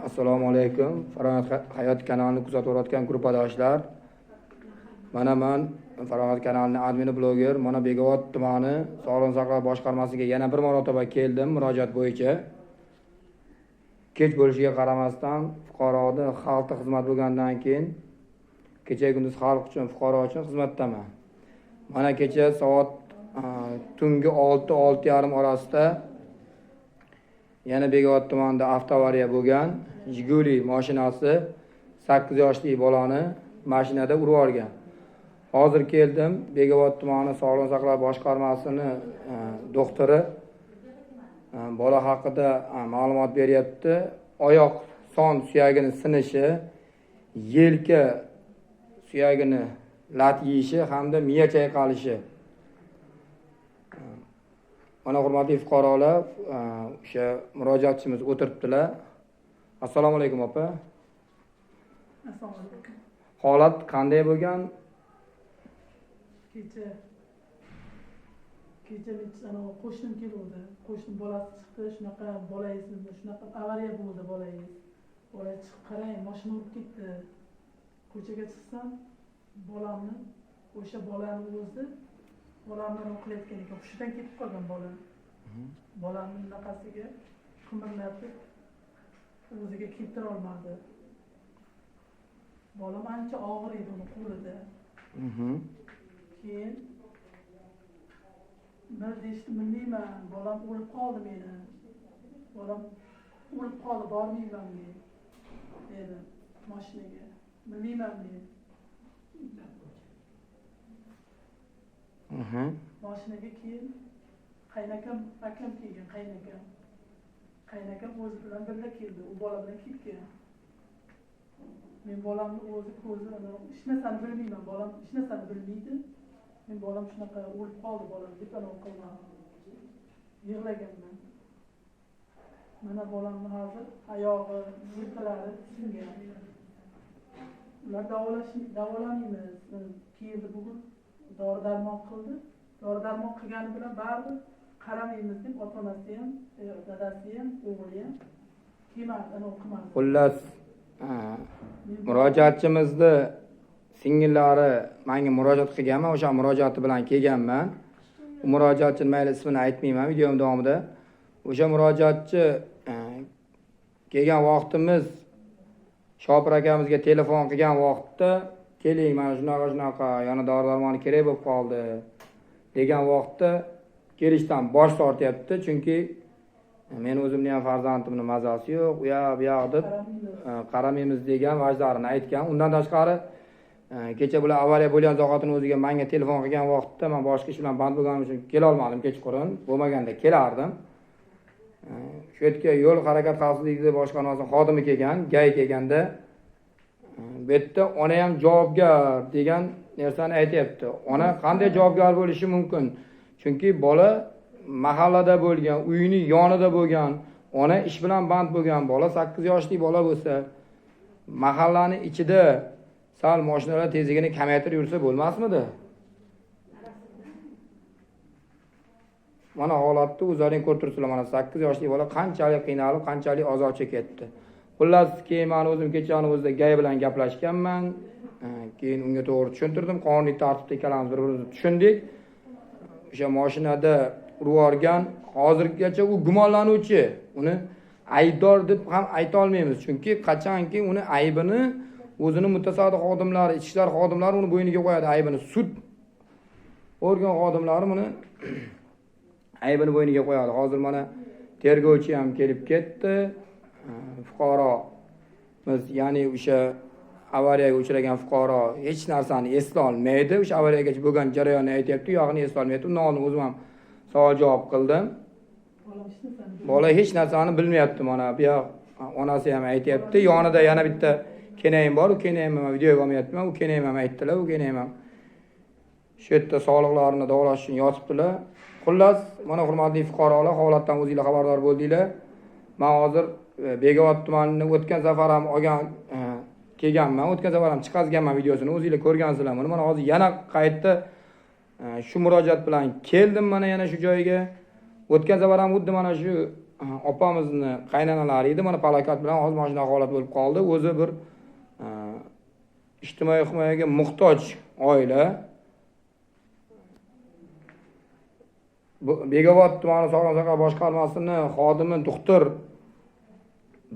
Assalomu alaykum. Farog'at hayot kanalini kuzatib o'rayotgan gruppadoshlar. Mana men Farog'at kanalining admini bloger, mana Bekobod tumani Sog'liqni saqlash boshqarmasiga yana bir marotaba keldim murojaat bo'yicha. Kech bo'lishiga qaramasdan fuqaroning xalqqa xizmat bo'lgandan keyin kecha kunduz xalq uchun, fuqaro uchun xizmatdaman. Mana kecha soat tungi 6:30 orasida yana Bekobod tumanida avtoavariya bo'lgan. Jiguli mashinasi 8 yoshli bolani mashinada urib yuborgan. Hozir keldim, Bekobod tumani Sog'liqni saqlash boshqarmasining doktori bola haqida ma'lumot beryapti. Oyoq son suyagini sinishi, yelka suyagini lat yeyishi hamda miya chayqalishi. Mana hurmatli fuqarolar, o'sha murojaatchimiz o'tiribdilar. Assalomu alaykum opa. Assalomu alaykum. Holat qanday bo'lgan? Kecha qo'shnim keluvdi. Qo'shnim bolasi chiqdi, shunaqa bolangizni, shunaqa avariya bo'ldi bolangiz. Bola chiqib qarang, mashina urib ketdi. Ko'chaga chiqsam, bolamni, o'sha bolani o'zi bolamni o'qilayotgan ekan. Hushidan ketib qolgan bola. Bolamning nafasiga qimirlatib o'ziga keltira olmadi. Bolam ancha og'ir edi uni qo'lida. Keyin bir deyishdi, bilmayman, bolam o'lib qoldi meni. Bolam o'lib qoldi, bormayman men. Dedi mashinaga. Bilmayman men. Mashinaga keyin qaynakam, akam kelgan, qaynakam. Qaynakam o'zi bilan birga keldi, u bola bilan ketgan. Men bolamni o'zi ko'zini, hech narsani bilmayman, bolam hech narsani bilmaydi. Men bolam shunaqa o'lib qoldi bolam deb qilman. Yig'laganman. Mana bolamni hozir oyog'i, yelkalari singan. Ular davolanamiz. Keldi bugun dori-darmon qildi. Dori-darmon qilgani bilan baribir qaramaymiz deb ota-onasi ham, dadasi ham, o'g'li ham kelmadi, o'qimadi. Xullas, murojaatchimizni singillari menga murojaat qilganman, o'sha murojaati bilan kelganman. U murojaatchi mayli ismini aytmayman videom davomida. O'sha murojaatchi kelgan vaqtimiz Shopir akamizga telefon qilgan vaqtda keling, mana shunaqa yana dori-darmoni kerak bo'lib qoldi degan vaqtda kelishdan bosh tortyapti, chunki men o'zimning ham farzandimning mazasi yo'q, u yoq deb qaramaymiz degan vajlarini aytgan. Undan tashqari kecha bular avariya bo'lgan zoqatini o'ziga menga telefon qilgan vaqtda men boshqa ish bilan band bo'lganim uchun kela olmadim kechqurun. Bo'lmaganda kelardim. Shu yerga yo'l harakat xavfsizligi boshqarmasi xodimi kelgan, gay kelganda bu yerda ona ham javobgar degan narsani aytyapti. Ona qanday javobgar bo'lishi mumkin? Chunki bola mahallada bo'lgan, uyining yonida bo'lgan, ona ish bilan band bo'lgan bola 8 yoshli bola bo'lsa, mahallaning ichida sal mashinalar tezligini kamaytirib yursa bo'lmasmidi? Mana holatni o'zlaring ko'rib turibsizlar. Mana 8 yoshli bola qanchalik qiynalib, qanchalik azob chekyapti. Xullas, keyin men o'zim kechani o'zida gay bilan gaplashganman. Keyin unga to'g'ri tushuntirdim. Qonuniy tartibda ikkalamiz bir-birimizni tushundik. O'sha mashinada urib yuborgan, hozirgacha u gumonlanuvchi. Uni aybdor deb ham ayta olmaymiz, chunki qachonki uni aybini o'zini mutasaddi xodimlari, ichki ishlar xodimlari uni bo'yniga qo'yadi aybini. Sud organ xodimlari uni aybini bo'yniga qo'yadi. Hozir mana tergovchi ham kelib ketdi. Fuqaromiz, ya'ni o'sha avariyaga uchragan fuqaro hech narsani esla olmaydi. O'sha avariyagacha bo'lgan jarayonni aytyapti, yog'ini esla olmaydi. Undan oldin o'zim ham savol javob qildim. Bola hech narsani bilmayapti. Mana bu yoq onasi ham aytyapti. Yonida yana bitta kenayim bor, u kenayim ham videoga olmayapman. U kenayim ham aytdilar, u kenayim ham shu yerda sog'liqlarini davolash uchun yotibdilar. Xullas, mana hurmatli fuqarolar, holatdan o'zingizlar xabardor bo'ldinglar. Men hozir Bekobod tumanining o'tgan safar ham olgan kelganman. O'tgan safar ham chiqazganman videosini. O'zingizlar ko'rgansizlar. Mana hozir yana qaytda shu murojaat bilan keldim mana yana shu joyga. O'tgan safar ham xuddi mana shu opamizni qaynonalari edi. Mana falokat bilan hozir mana shunaqa holat bo'lib qoldi. O'zi bir ijtimoiy himoyaga muhtoj oila. Bekobod tumani Sog'liqni saqlash boshqarmasining xodimi doktor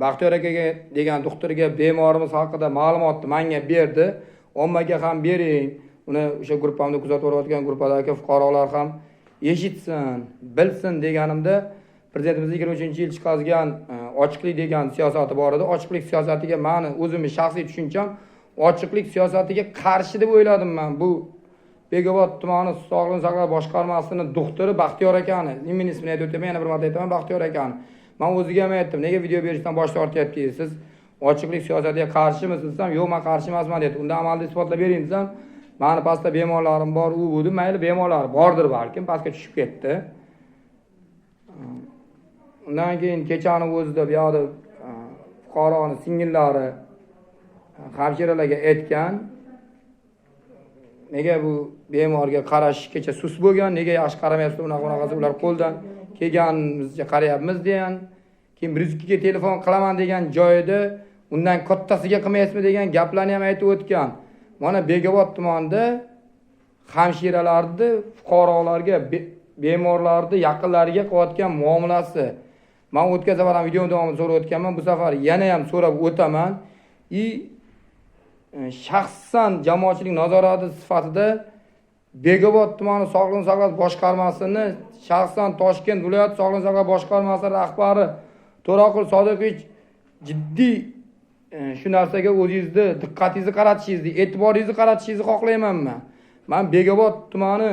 Baxtiyor akaga degan doktorga bemorimiz haqida ma'lumotni menga berdi. Ommaga ham bering. Uni o'sha gruppamni kuzatib o'rayotgan gruppadagi fuqarolar ham eshitsin, bilsin deganimda Prezidentimiz 23-yil chiqargan ochiqlik degan siyosati bor edi. Ochiqlik siyosatiga meni o'zimning shaxsiy tushuncham ochiqlik siyosatiga qarshi deb o'yladim men. Bu Bekobod tumani Sog'liqni saqlash boshqarmasining doktori Baxtiyor akani, men ismini aytib o'taman, yana bir marta aytaman, Baxtiyor akani. Men o'ziga ham aytdim, nega video berishdan bosh tortyapsiz? Siz ochiqlik siyosatiga qarshimisizmi desam, yo'q, men qarshi emasman dedi. Unda amalda isbotlab bering desam, meni pastda bemorlarim bor, u bu, mayli bemorlar bordir balkim, pastga tushib ketdi. Undan keyin kechani o'zida bu yoqda fuqaroning singillari hamshiralarga aytgan, nega bu bemorga qarash kecha sus bo'lgan, nega yaxshi qaramayapsiz, unaqasi ular qo'ldan kelganimizga qarayapmiz degan. Keyin 102 ga telefon qilaman degan joyida undan kattasiga qilmaysizmi degan gaplarni ham aytib o'tgan. Mana Bekobod tumanida hamshiralarni fuqarolarga, bemorlarni yaqinlariga qilayotgan muomalasi. Men o'tgan safar ham video davomida so'rab o'tganman, bu safar yana ham so'rab o'taman. Shaxsan jamoatchilik nazorati sifatida Bekobod tumani Sog'liqni saqlash boshqarmasini shaxsan Toshkent viloyat Sog'liqni saqlash boshqarmasi rahbari To'raqul Sodiqovich jiddiy shu narsaga o'zingizni diqqatingizni qaratishingizni, e'tiboringizni qaratishingizni xohlayman men. Men Bekobod tumani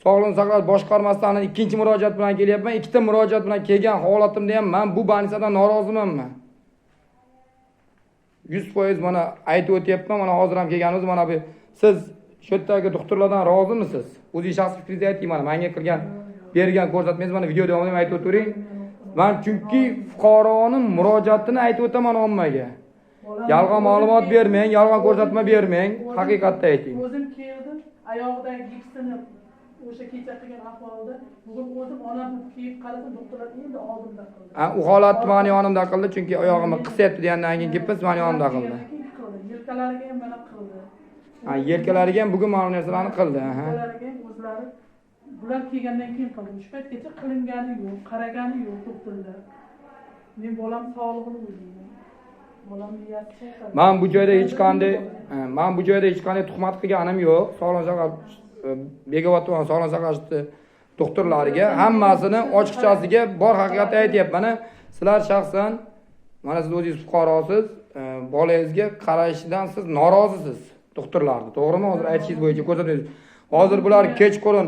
Sog'liqni saqlash boshqarmasidan ikkinchi murojaat bilan kelyapman. Ikkita murojaat bilan kelgan holatimda ham men bu banisadan noroziman men. 100% mana aytib o'tyapman. Mana hozir ham kelganimiz mana bu siz shu yerdagi doktorlardan rozimisiz? O'zingiz shaxsiy fikringizni ayting mana. Menga qilgan bergan ko'rsatmangiz mana video davomida aytib o'tiring. Men chunki fuqaroning murojaatini aytib o'taman ommaga. Yolg'on ma'lumot bermang, yolg'on ko'rsatma bermang, haqiqatni ayting. O'zim keldim, oyog'idagi gipsini o'sha kecha qilgan ahvolda bugun o'zim onam kiyib qaradim, doktorlar endi oldimda qildi. U holatni meni yonimda qildi, chunki oyog'imni qisyapti degandan keyin gipis meni yonimda qildi. Yelkalariga ham mana qildi. Yelkalariga ham bugun ma'lum narsalarni qildi. Yelkalariga ham o'zlari bular kelgandan keyin qildi. Shu paytgacha qilingani yo'q, qaragani yo'q doktorlar. Men bolam sog'lig'ini o'ylayman. Men bu joyda hech qanday tuhmat qilganim yo'q. Sog'liqni saqlash Bekobod tumani Sog'liqni saqlash doktorlariga hammasini ochiqchasiga bor haqiqatni aytyapman. Sizlar shaxsan mana siz o'zingiz fuqarosiz, bolangizga qarashidan siz norozisiz doktorlarni, to'g'rimi? Hozir aytishingiz bo'yicha ko'rsatingiz. Hozir bular kechqurun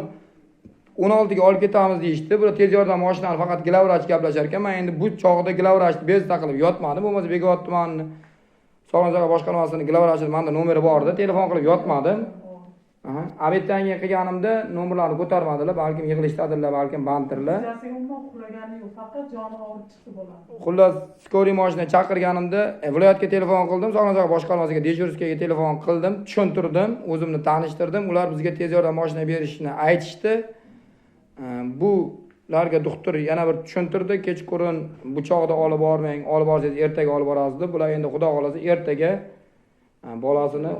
16 ga olib ketamiz deyishdi. Bular tez yordam mashinani faqat gilavrach gaplashar ekan. Men endi bu chog'da gilavrachni bezda qilib yotmadim. Bo'lmasa Bekobod tumanining Sog'liqni saqlash boshqarmasining gilavrachida menda nomeri bor edi. Telefon qilib yotmadim. Abetdan keyin qilganimda nomerlarni ko'tarmadilar. Balkim yig'ilishdadirlar, balkim banddirlar. Faqat joni og'rib chiqdi bolam. Xullas, skoriy mashina chaqirganimda viloyatga telefon qildim, Sog'liqni saqlash boshqarmasiga dejurskiga telefon qildim, tushuntirdim, o'zimni tanishtirdim. Ular bizga tez yordam mashina berishini aytishdi. Bularga doktor yana bir tushuntirdi, kechqurun bu chog'da olib bormang, olib borsangiz ertaga olib borasiz deb. Bular endi xudo xolasa ertaga bolasini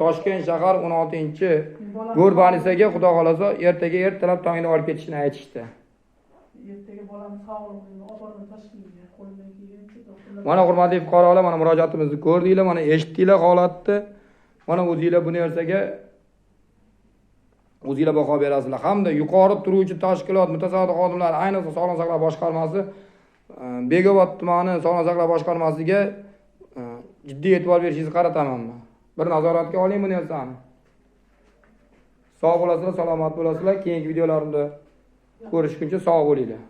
Toshkent shahar 16-Go'rbanisaga xudo xolasa ertaga ertalab tongda olib ketishini aytishdi. Ertaga bolam sog'lig'ini olib borib Toshkentga qo'ldan kelgancha doktorlar. Mana hurmatli fuqarolar, mana murojaatimizni ko'rdinglar, mana eshitdinglar holatni. Mana o'zingizlar bu narsaga o'zingizlar baho berasizlar. Hamda yuqori turuvchi tashkilot, mutasaddi xodimlar, ayniqsa Sog'liqni saqlash boshqarmasi, Bekobod tumani Sog'liqni saqlash boshqarmasiga jiddiy e'tibor berishingizni qarataman men. Bir nazoratga oling bu narsani. Sog' bo'lasizlar, salomat bo'lasizlar. Keyingi videolarimda ko'rishguncha sog' bo'linglar.